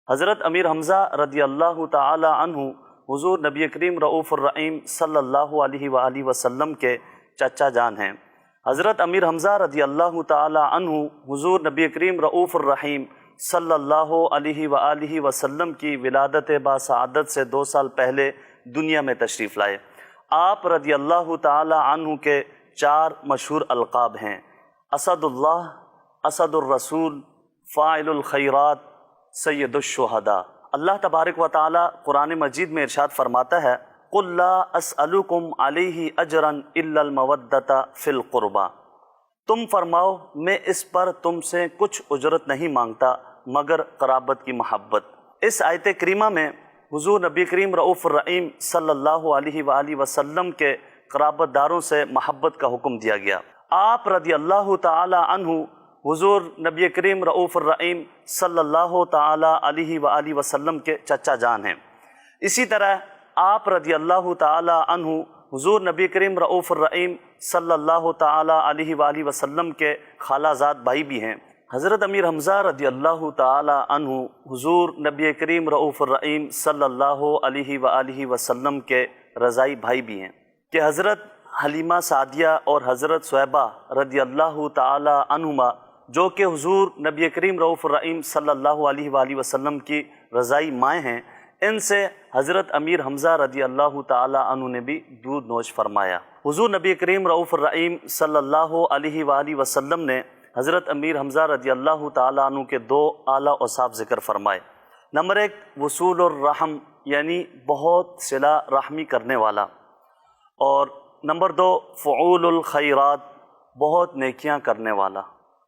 حضرت امیر حمزہ رضی اللہ تعالی عنہ حضور نبی کریم رؤوف الرحیم صلی اللہ علیہ وآلہ وسلم کے چچا جان ہیں۔ حضرت امیر حمزہ رضی اللہ تعالی عنہ حضور نبی کریم رؤوف الرحیم صلی اللہ علیہ وآلہ وسلم کی ولادت باسعادت سے 2 سال پہلے دنیا میں تشریف لائے۔ آپ رضی اللہ تعالی عنہ کے 4 مشہور القاب ہیں: اسد اللہ، اسد الرسول، فاعل الخیرات، سید الشہداء۔ اللہ تبارک و تعالی قرآن مجید میں ارشاد فرماتا ہے: قُلْ لَا أَسْأَلُكُمْ عَلَيْهِ أَجْرًا إِلَّا الْمَوَدَّةَ فِي الْقُرْبَى، تم فرماؤ میں اس پر تم سے کچھ اجرت نہیں مانگتا مگر قرابت کی محبت۔ اس آیت کریمہ میں حضور نبی کریم رؤوف الرحیم صلی اللہ علیہ وآلہ وسلم کے قرابت داروں سے محبت کا حکم دیا گیا۔ آپ رضی اللہ تعالی عنہ حضور نبی کریم رؤوف الرحیم صلی اللہ تعالی علیہ وآلہ وسلم کے چچا جان ہیں۔ اسی طرح آپ رضی اللہ تعالی عنہ حضور نبی کریم رؤوف الرحیم صلی اللہ تعالی علیہ وآلہ وسلم کے خالہ زاد بھائی بھی ہیں۔ حضرت امیر حمزہ رضی اللہ تعالی عنہ حضور نبی کریم رؤوف الرحیم صلی اللہ علیہ وآلہ وسلم کے رضائی بھائی بھی ہیں کہ حضرت حلیمہ سعدیہ اور حضرت صہیبہ رضی اللہ تعالی عنہما جو کہ حضور نبی کریم رؤوف الرحیم صلی اللہ علیہ وآلہ وسلم کی رضائی مائیں ہیں، ان سے حضرت امیر حمزہ رضی اللہ تعالی عنہ نے بھی دودھ نوش فرمایا۔ حضور نبی کریم رؤوف الرحیم صلی اللہ علیہ وآلہ وسلم نے حضرت امیر حمزہ رضی اللہ تعالی عنہ کے 2 اعلیٰ اوصاف ذکر فرمائے۔ نمبر 1 وصول الرحم، یعنی بہت صلہ رحمی کرنے والا، اور نمبر 2 فعول الخیرات، بہت نیکیاں کرنے والا۔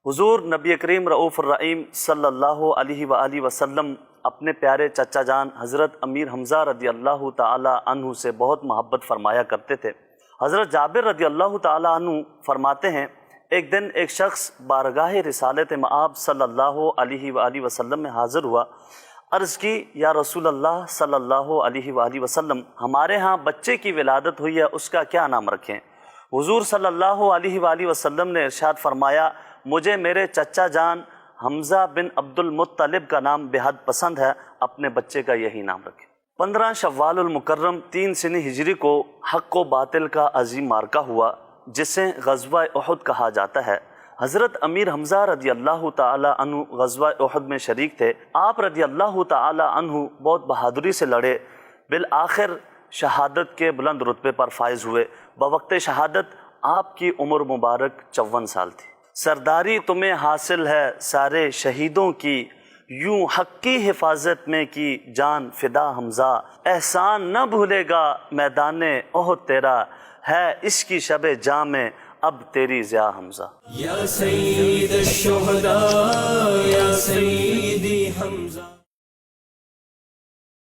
حضور نبی کریم رؤوف الرحیم صلی اللہ علیہ وآلہ وسلم اپنے پیارے چچا جان حضرت امیر حمزہ رضی اللہ تعالی عنہ سے بہت محبت فرمایا کرتے تھے۔ حضرت جابر رضی اللہ تعالی عنہ فرماتے ہیں، ایک دن ایک شخص بارگاہ رسالت مآب صلی اللہ علیہ وآلہ وسلم میں حاضر ہوا۔ عرض کی، یا رسول اللہ صلی اللہ علیہ وآلہ وسلم، ہمارے ہاں بچے کی ولادت ہوئی ہے، اس کا کیا نام رکھیں؟ حضور صلی اللہ علیہ وآلہ وسلم نے ارشاد فرمایا، مجھے میرے چچا جان حمزہ بن عبد المطلب کا نام بے حد پسند ہے، اپنے بچے کا یہی نام رکھیں۔ 15 شوال المکرم 3 سنی ہجری کو حق و باطل کا عظیم معرکہ ہوا جسے غزوہ احد کہا جاتا ہے۔ حضرت امیر حمزہ رضی اللہ تعالی عنہ غزوہ احد میں شریک تھے۔ آپ رضی اللہ تعالی عنہ بہت بہادری سے لڑے، بالآخر شہادت کے بلند رتبے پر فائز ہوئے۔ بوقت شہادت آپ کی عمر مبارک 54 سال تھی۔ سرداری تمہیں حاصل ہے سارے شہیدوں کی، یوں حق کی حفاظت میں کی جان فدا حمزہ، احسان نہ بھولے گا میدان احد تیرا، ہے اس کی شب جام میں اب تیری ضیاء حمزہ۔ یا سید الشہداء یا سید